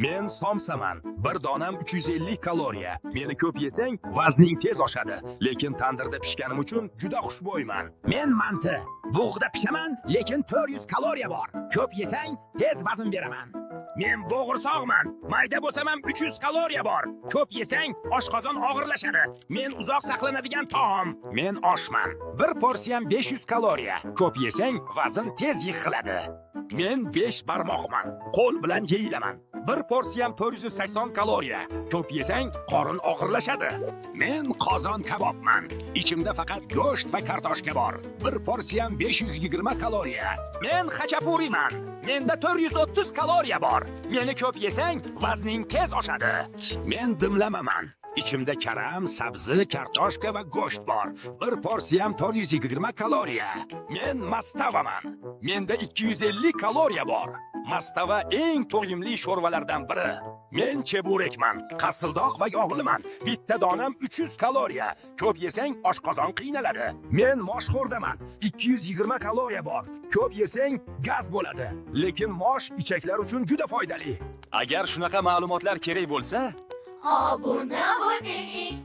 Men somsaman. Bir donam 350 kaloriya. Meni ko'p yesang, vazning tez oshadi, lekin tandirda pishganim uchun juda xushbo'yman. Men manti. Bug'da pishaman, lekin 400 kaloriya bor. Ko'p yesang, tez vazn beraman. Men bo'g'irsoqman. Mayda bo'lsam ham 300 kaloriya bor. Ko'p yesang, oshqozon og'irlashadi. Men uzoq saqlanadigan taom. Men oshman. Bir porsiyam 500 kaloriya. Ko'p yesang, vazn tez yiqiladi. Men 5 barmoqman. Qo'l bilan yeyilaman. Bir porsiyam 480 kaloriya. Ko'p yesang, qorin og'irlashadi. Men qozon kabobman. Ichimda faqat go'sht va kartoshka bor. Bir porsiyam 520 kaloriya. Men xachapuriman. Menda 430 kaloriya bor. Meni ko'p yesang, vazning tez oshadi. Men dimlamaman. İçimde karam, sabzi, kartoshka va go'sht bor. Bir porsiyam 420 kaloriya. Men mastavaman. Menda 250 kaloriya bor. Mastava eng to'yimli sho'rvalardan biri. Men cheburekman, qasildoq va yog'liman. Bitta donam 300 kaloriya. Ko'p yesang oshqozon qiynaladi. Men moshxo'rdaman. 220 kaloriya bor. Ko'p yesang gaz bo'ladi. Lekin mosh ichaklar uchun juda foydali. Agar shunaqa ma'lumotlar kerak bo'lsa, obuna bo'ling.